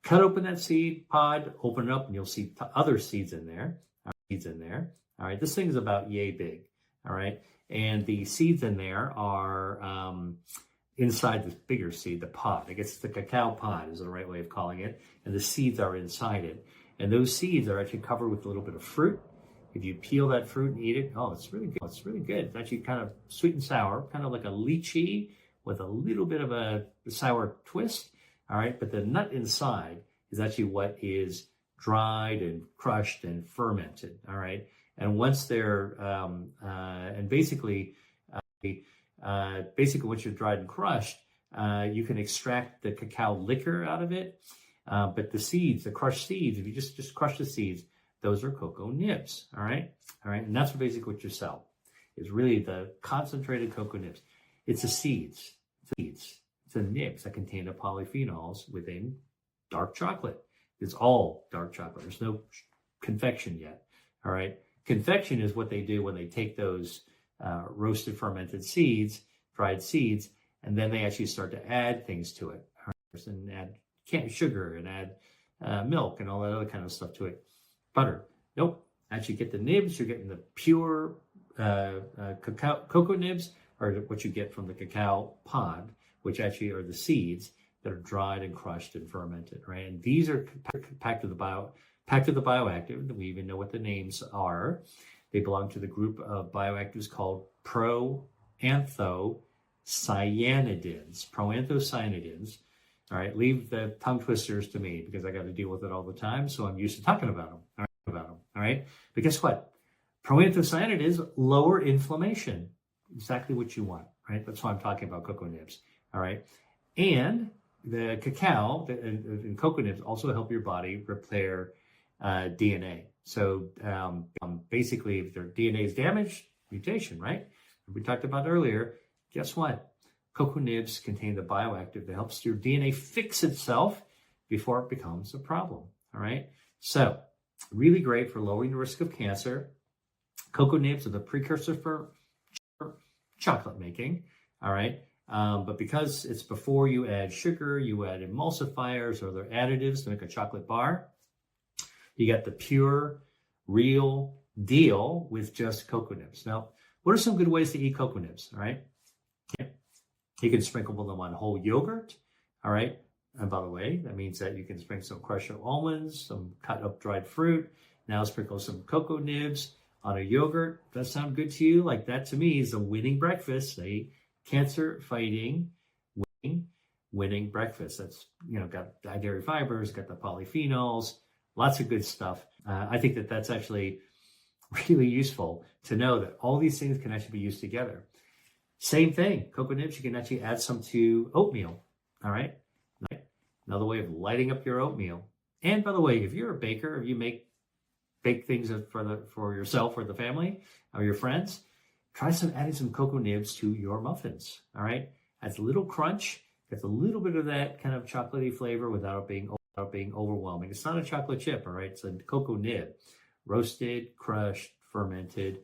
Cut open that seed pod, open it up, and you'll see other seeds in there. All right, this thing is about yay big. All right, and the seeds in there are inside this bigger seed, the pod. I guess the cacao pod is the right way of calling it, and the seeds are inside it. And those seeds are actually covered with a little bit of fruit. If you peel that fruit and eat it, oh, it's really good. It's really good. It's actually kind of sweet and sour, kind of like a lychee with a little bit of a sour twist. All right, but the nut inside is actually what is dried and crushed and fermented. All right, and once they're basically once you're dried and crushed, you can extract the cacao liquor out of it. But the seeds, the crushed seeds, if you just crush the seeds, those are cocoa nibs. All right, and that's basically what you sell is really the concentrated cocoa nibs. It's the seeds. It's the nibs that contain the polyphenols within dark chocolate. It's all dark chocolate. There's no confection yet. All right. Confection is what they do when they take those roasted fermented seeds, dried seeds, and then they actually start to add things to it. And add sugar and add milk and all that other kind of stuff to it. Butter. Nope. Actually get the nibs. You're getting the pure cocoa nibs, or what you get from the cacao pod, which actually are the seeds that are dried and crushed and fermented, right? And these are packed with the bioactive. We even know what the names are. They belong to the group of bioactives called proanthocyanidins. Proanthocyanidins. All right, leave the tongue twisters to me because I got to deal with it all the time. So I'm used to talking about them. All right. But guess what? Proanthocyanidins lower inflammation. Exactly what you want, right? That's why I'm talking about cocoa nibs. All right. And the cacao and cocoa nibs also help your body repair DNA. So basically, if their DNA is damaged, mutation, right? We talked about earlier. Guess what? Cocoa nibs contain the bioactive that helps your DNA fix itself before it becomes a problem. All right. So really great for lowering the risk of cancer. Cocoa nibs are the precursor for chocolate making. All right. But because it's before you add sugar, you add emulsifiers or other additives to make a chocolate bar, you got the pure, real deal with just cocoa nibs. Now, what are some good ways to eat cocoa nibs? All right. You can sprinkle them on whole yogurt. All right. And by the way, that means that you can sprinkle some crushed almonds, some cut up dried fruit. Now sprinkle some cocoa nibs on a yogurt. Does that sound good to you? Like that to me is a winning breakfast, a cancer fighting winning breakfast. That's, got dairy fibers, got the polyphenols, lots of good stuff. I think that that's actually really useful to know that all these things can actually be used together. Same thing, cocoa nibs, you can actually add some to oatmeal. All right. Another way of lighting up your oatmeal. And by the way, if you're a baker, if you bake things for yourself or the family or your friends, try adding some cocoa nibs to your muffins. All right, adds a little crunch, gets a little bit of that kind of chocolatey flavor without being overwhelming. It's not a chocolate chip. All right, it's a cocoa nib, roasted, crushed, fermented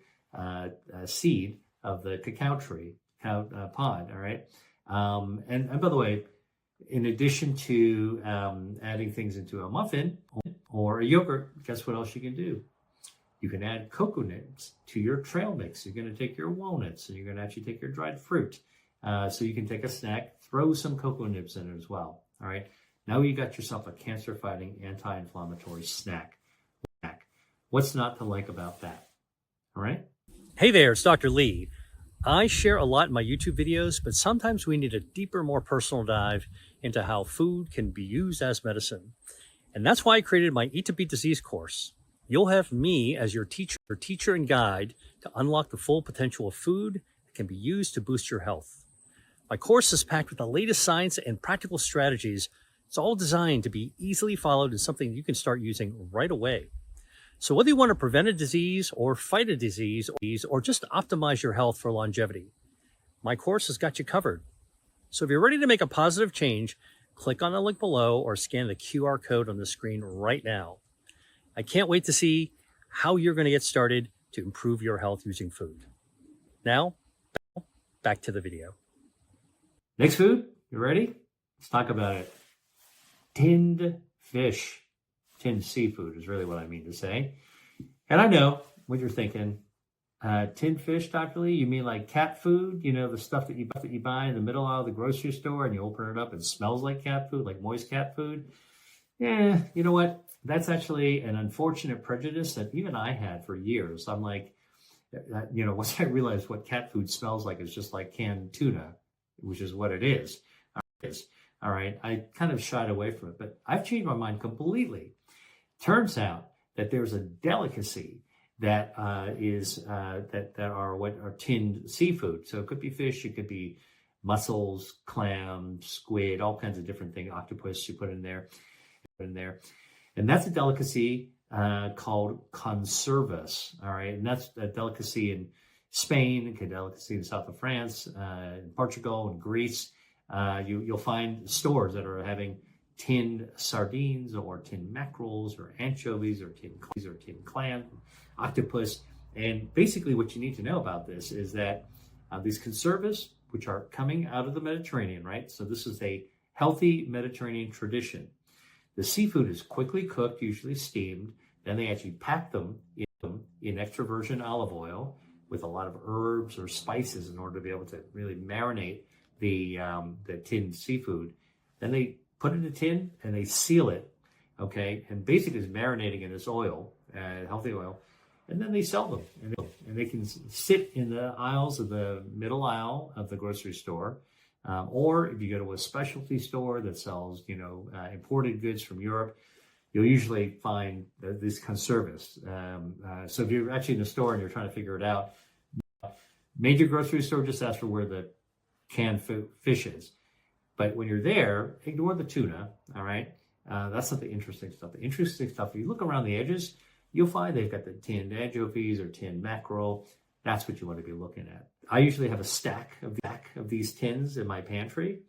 seed of the cacao tree, pod. All right, and by the way, in addition to adding things into a muffin or a yogurt, guess what else you can do? You can add cocoa nibs to your trail mix. You're going to take your walnuts and you're going to actually take your dried fruit. So you can take a snack, throw some cocoa nibs in it as well. All right. Now you got yourself a cancer-fighting, anti-inflammatory snack. What's not to like about that? All right. Hey there, it's Dr. Lee. I share a lot in my YouTube videos, but sometimes we need a deeper, more personal dive into how food can be used as medicine. And that's why I created my Eat to Beat Disease course. You'll have me as your teacher and guide to unlock the full potential of food that can be used to boost your health. My course is packed with the latest science and practical strategies. It's all designed to be easily followed and something you can start using right away. So whether you want to prevent a disease or fight a disease or just optimize your health for longevity, my course has got you covered. So if you're ready to make a positive change, click on the link below or scan the QR code on the screen right now. I can't wait to see how you're going to get started to improve your health using food. Now, back to the video. Next food, you ready? Let's talk about it. Tinned fish. Tinned seafood is really what I mean to say. And I know what you're thinking. Tinned fish, Dr. Lee, you mean like cat food? You know, the stuff that you buy in the middle aisle of the grocery store and you open it up and it smells like cat food, like moist cat food? Yeah, you know what? That's actually an unfortunate prejudice that even I had for years. I'm like, you know, once I realized what cat food smells like, it's just like canned tuna, which is what it is. All right, I kind of shied away from it, but I've changed my mind completely. Turns out that there's a delicacy that are what are tinned seafood. So it could be fish, it could be mussels, clams, squid, all kinds of different things, octopus you put in there. And that's a delicacy called conservas. All right, and that's a delicacy in Spain, a delicacy in the south of France, in Portugal, and Greece. You'll find stores that are having tinned sardines or tinned mackerels or anchovies or tinned clam, octopus. And basically what you need to know about this is that these conservas, which are coming out of the Mediterranean, right? So this is a healthy Mediterranean tradition. The seafood is quickly cooked, usually steamed. Then they actually pack them in extra virgin olive oil with a lot of herbs or spices in order to be able to really marinate the tinned seafood. Then they put it in a tin and they seal it, okay? And basically it's marinating in this oil, healthy oil, and then they sell them. And they can sit in the aisles of the middle aisle of the grocery store, or if you go to a specialty store that sells, you know, imported goods from Europe, you'll usually find these conservas. So if you're actually in the store and you're trying to figure it out, major grocery store, just ask for where the canned fish is. But when you're there, ignore the tuna, all right? That's not the interesting stuff. The interesting stuff, if you look around the edges, you'll find they've got the tinned anchovies or tinned mackerel. That's what you want to be looking at. I usually have a stack of these tins in my pantry.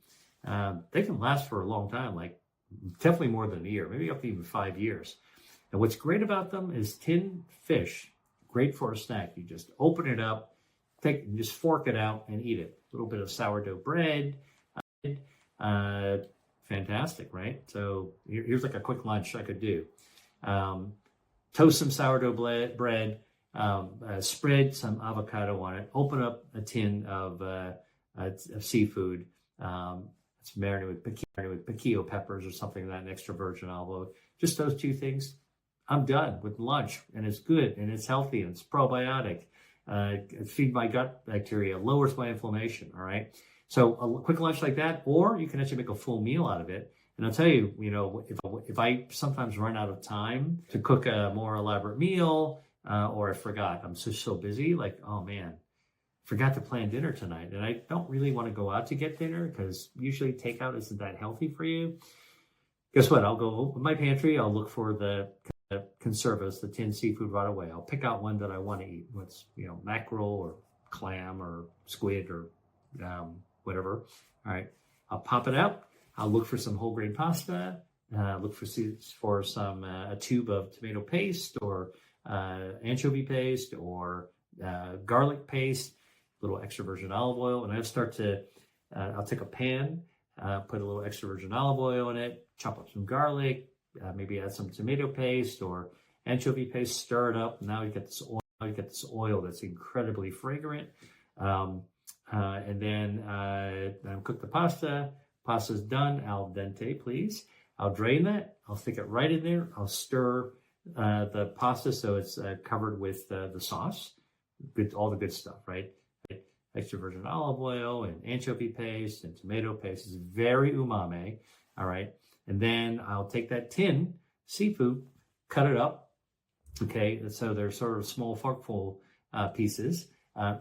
They can last for a long time, like definitely more than a year, maybe up to even 5 years. And what's great about them is tinned fish, great for a snack. You just open it up, just fork it out and eat it. A little bit of sourdough bread. Fantastic, right? So here's like a quick lunch I could do. Toast some sourdough bread, spread some avocado on it, open up a tin of seafood. It's marinated with piquillo peppers or something like that, an extra virgin olive oil. Just those two things. I'm done with lunch, and it's good, and it's healthy, and it's probiotic. Feed my gut bacteria, lowers my inflammation, all right? So a quick lunch like that, or you can actually make a full meal out of it. And I'll tell you, you know, if I sometimes run out of time to cook a more elaborate meal, or I forgot, I'm so busy, like, oh man, forgot to plan dinner tonight. And I don't really want to go out to get dinner because usually takeout isn't that healthy for you. Guess what? I'll go open my pantry. I'll look for the conservas, the tinned seafood right away. I'll pick out one that I want to eat. What's, you know, mackerel or clam or squid or whatever. All right. I'll pop it out. I'll look for some whole grain pasta. Look for some a tube of tomato paste or anchovy paste or garlic paste, a little extra virgin olive oil. And I start to, I'll take a pan, put a little extra virgin olive oil in it, chop up some garlic, maybe add some tomato paste or anchovy paste, stir it up. Now you get this oil. You get this oil that's incredibly fragrant. And then cook the pasta. Pasta's done, al dente, please. I'll drain that. I'll stick it right in there. I'll stir the pasta so it's covered with the sauce, all the good stuff, right? extra virgin olive oil and anchovy paste and tomato paste. It's very umami, all right? And then I'll take that tin seafood, cut it up, okay? So they're sort of small forkful pieces.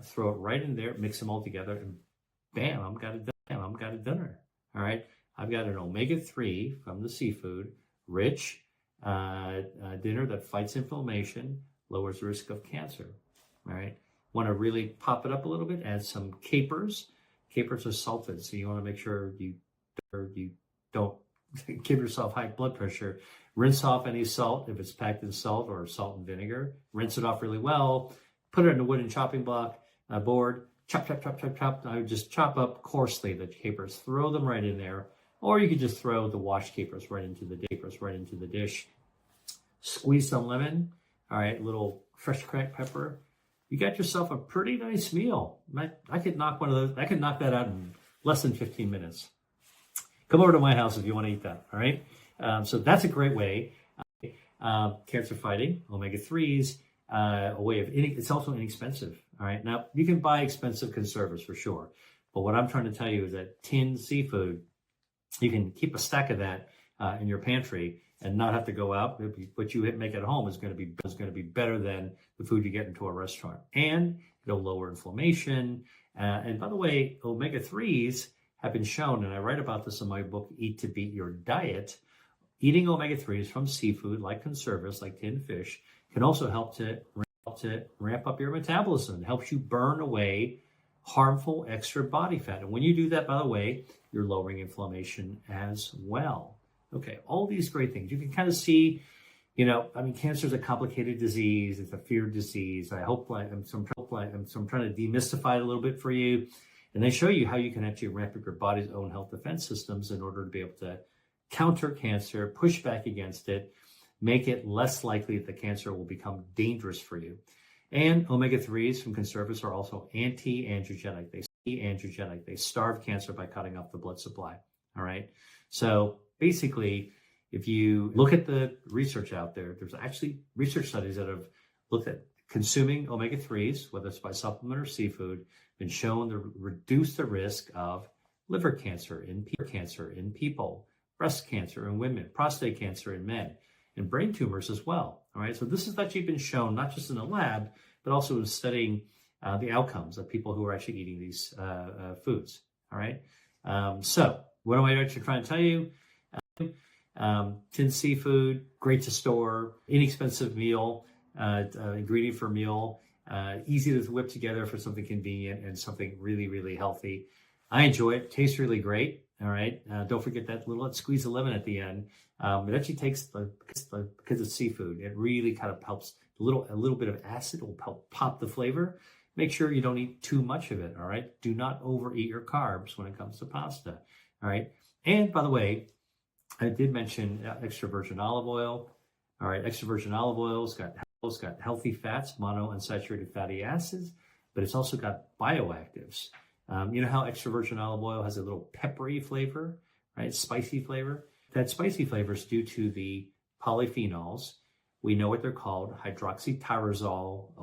Throw it right in there, mix them all together, and bam, I've got a dinner, all right? I've got an omega-3 from the seafood, rich dinner that fights inflammation, lowers the risk of cancer, all right? Want to really pop it up a little bit, add some capers. Capers are salted, so you want to make sure you don't give yourself high blood pressure. Rinse off any salt if it's packed in salt or salt and vinegar. Rinse it off really well. Put it in a wooden chopping block board. Chop, chop, chop, chop, chop. I would just chop up coarsely the capers. Throw them right in there. Or you could just throw the washed capers right into the dish. Squeeze some lemon. All right, little fresh cracked pepper. You got yourself a pretty nice meal. I could knock one of those. I could knock that out in less than 15 minutes. Come over to my house if you want to eat that. All right. So that's a great way. Cancer fighting, omega-3s, a way of it's also inexpensive. All right. Now you can buy expensive conservatives for sure, but what I'm trying to tell you is that tinned seafood, you can keep a stack of that in your pantry and not have to go out. What you make at home is going to be better than the food you get into a restaurant, and it'll lower inflammation. And by the way, omega-3s have been shown, and I write about this in my book, Eat to Beat Your Diet. Eating omega-3s from seafood, like conservatives, like tinned fish, can also help to ramp up your metabolism. It helps you burn away harmful extra body fat. And when you do that, by the way, you're lowering inflammation as well. Okay, all these great things. You can kind of see, cancer is a complicated disease. It's a feared disease. I'm trying to demystify it a little bit for you. And they show you how you can actually ramp up your body's own health defense systems in order to be able to counter cancer, push back against it, make it less likely that the cancer will become dangerous for you. And omega-3s from conservatives are also anti-angiogenic. They starve cancer by cutting off the blood supply. All right. So basically, if you look at the research out there, there's actually research studies that have looked at consuming omega-3s, whether it's by supplement or seafood, been shown to reduce the risk of liver cancer in people, breast cancer in women, prostate cancer in men, and brain tumors as well. All right. So this has actually been shown not just in the lab, but also in studying the outcomes of people who are actually eating these foods. All right. So what am I actually trying to tell you? Tinned seafood, great to store, inexpensive meal, ingredient for meal, easy to whip together for something convenient and something really, really healthy. I enjoy it. Tastes really great. All right. Don't forget that little squeeze of lemon at the end. It actually takes because it's seafood. It really kind of helps. A little bit of acid will help pop the flavor. Make sure you don't eat too much of it. All right. Do not overeat your carbs when it comes to pasta. All right. And by the way, I did mention extra virgin olive oil. All right. Extra virgin olive oil's got healthy fats, monounsaturated fatty acids, but it's also got bioactives. You know how extra virgin olive oil has a little peppery flavor, right? Spicy flavor. That spicy flavor is due to the polyphenols. We know what they're called: hydroxytyrosol,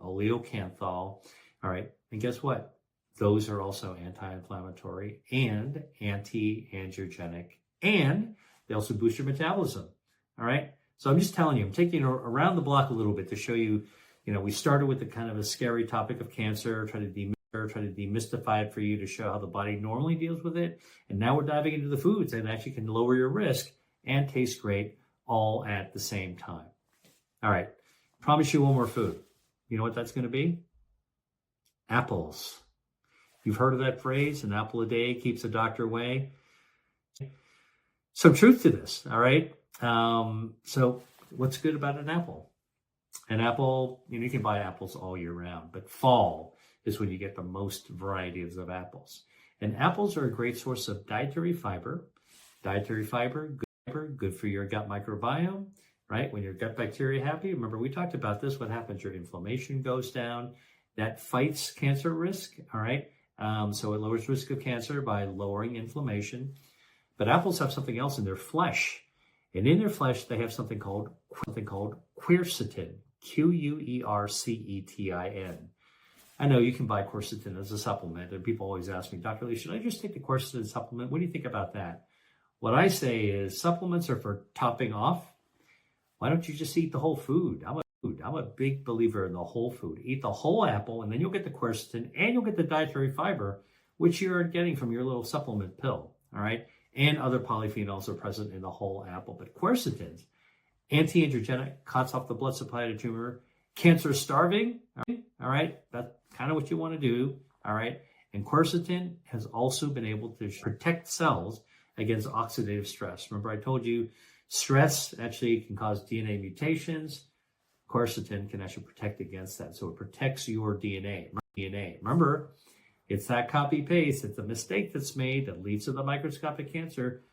oleocanthal. All right. And guess what? Those are also anti-inflammatory and anti-angiogenic, and they also boost your metabolism. All right. So I'm just telling you, I'm taking you around the block a little bit to show you, we started with the kind of a scary topic of cancer, try to demystify it for you to show how the body normally deals with it. And now we're diving into the foods that actually can lower your risk and taste great all at the same time. All right. Promise you one more food. You know what that's going to be? Apples. You've heard of that phrase, an apple a day keeps the doctor away. Some truth to this. All right. So what's good about an apple? An apple, you can buy apples all year round, but fall is when you get the most varieties of apples. And apples are a great source of dietary fiber. Dietary fiber, good for your gut microbiome, right? When your gut bacteria happy, remember we talked about this, what happens? Your inflammation goes down. That fights cancer risk, all right? So it lowers risk of cancer by lowering inflammation. But apples have something else in their flesh. And in their flesh, they have something called quercetin, Quercetin. I know you can buy quercetin as a supplement, and people always ask me, Dr. Lee, should I just take the quercetin supplement? What do you think about that? What I say is supplements are for topping off. Why don't you just eat the whole food? I'm a big believer in the whole food. Eat the whole apple, and then you'll get the quercetin, and you'll get the dietary fiber, which you're getting from your little supplement pill, all right? And other polyphenols are present in the whole apple. But quercetin, anti-androgenic, cuts off the blood supply to the tumor, cancer starving, all right? That's kind of what you want to do, all right? And quercetin has also been able to protect cells against oxidative stress. Remember, I told you stress actually can cause DNA mutations. Quercetin can actually protect against that. So it protects your DNA. Remember, it's that copy paste. It's a mistake that's made that leads to the microscopic cancer.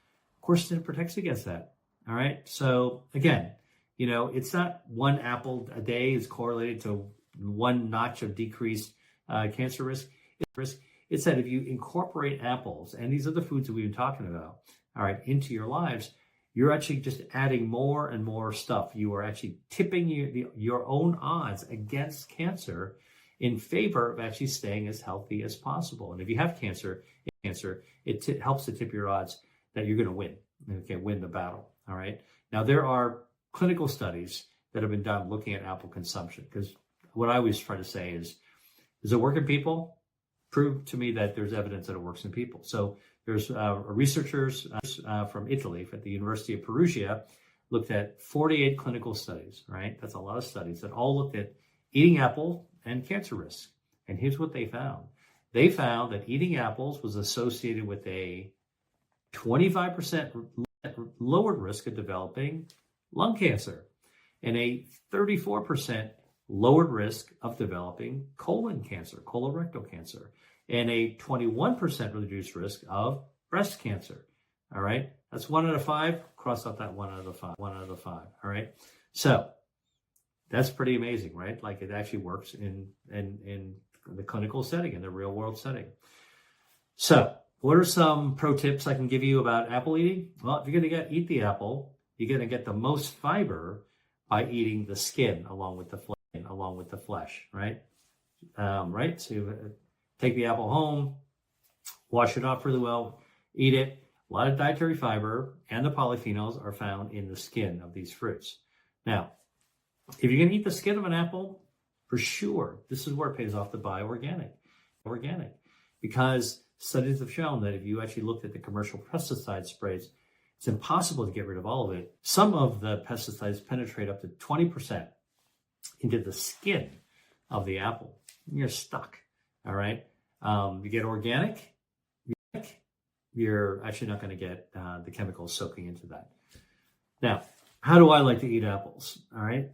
Quercetin protects against that. All right. So again, it's not one apple a day is correlated to one notch of decreased cancer risk. It's that if you incorporate apples, and these are the foods that we've been talking about, all right, into your lives, you're actually just adding more and more stuff. You are actually tipping your own odds against cancer in favor of actually staying as healthy as possible. And if you have cancer, it helps to tip your odds that you're going to win. Okay, win the battle. All right. Now there are clinical studies that have been done looking at apple consumption, because what I always try to say is, does it work in people? Prove to me that there's evidence that it works in people. So there's researchers from Italy at the University of Perugia looked at 48 clinical studies, right? That's a lot of studies that all looked at eating apple and cancer risk. And here's what they found. They found that eating apples was associated with a 25% lowered risk of developing lung cancer and a 34% lowered risk of developing colon cancer, colorectal cancer, and a 21% reduced risk of breast cancer. All right. That's 1 out of 5. Cross out that 1 out of 5. 1 out of 5. All right. So that's pretty amazing, right? Like it actually works in the clinical setting, in the real world setting. So what are some pro tips I can give you about apple eating? Well, if you're going to eat the apple, you're going to get the most fiber by eating the skin along with the flesh, right? Right. So you take the apple home, wash it off really well, eat it. A lot of dietary fiber and the polyphenols are found in the skin of these fruits. Now, if you're going to eat the skin of an apple, for sure, this is where it pays off to buy organic, because studies have shown that if you actually looked at the commercial pesticide sprays, it's impossible to get rid of all of it. Some of the pesticides penetrate up to 20% into the skin of the apple. You're stuck, all right? You get organic, you're actually not going to get the chemicals soaking into that. Now, how do I like to eat apples, all right?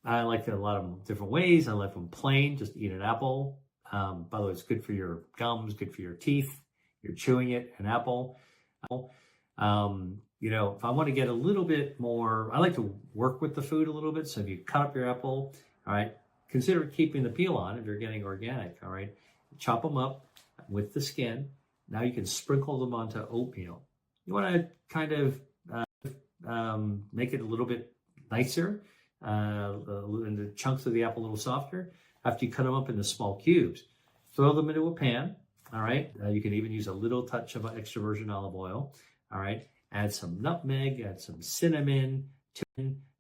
I like it a lot of different ways. I like them plain, just eat an apple. By the way, it's good for your gums, good for your teeth. You're chewing it, an apple. If I want to get a little bit more, I like to work with the food a little bit. So if you cut up your apple, all right, consider keeping the peel on if you're getting organic, all right? Chop them up with the skin. Now you can sprinkle them onto oatmeal. You want to kind of make it a little bit nicer, and the chunks of the apple a little softer. After you cut them up into small cubes, throw them into a pan, all right? You can even use a little touch of extra virgin olive oil, all right? Add some nutmeg, add some cinnamon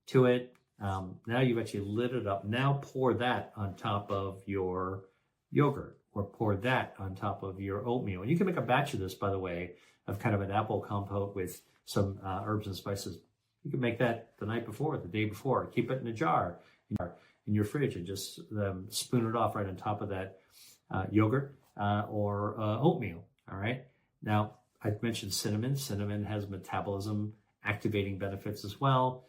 to it. Now you've actually lit it up. Now pour that on top of your yogurt, or pour that on top of your oatmeal. And you can make a batch of this, by the way, of kind of an apple compote with some herbs and spices. You can make that the night before, the day before. Keep it in a jar in your fridge and just spoon it off right on top of that yogurt or oatmeal, all right? Now, I've mentioned cinnamon. Cinnamon has metabolism activating benefits as well.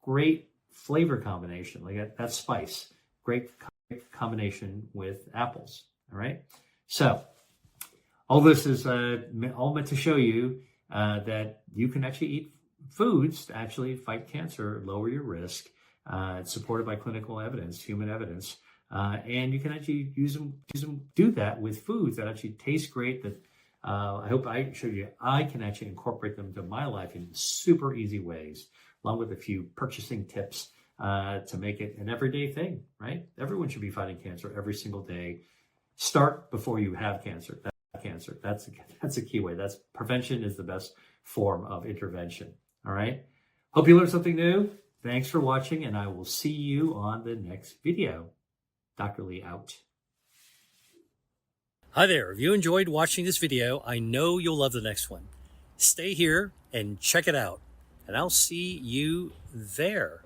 Great flavor combination, like that spice. Great combination with apples, all right? So all this is all meant to show you that you can actually eat foods to actually fight cancer, lower your risk. It's supported by clinical evidence, human evidence, and you can actually use them, do that with foods that actually taste great. That I hope I showed you. I can actually incorporate them into my life in super easy ways, along with a few purchasing tips to make it an everyday thing. Right? Everyone should be fighting cancer every single day. Start before you have cancer. That's a key way. Prevention is the best form of intervention. All right. Hope you learned something new. Thanks for watching, and I will see you on the next video. Dr. Lee out. Hi there. If you enjoyed watching this video, I know you'll love the next one. Stay here and check it out, and I'll see you there.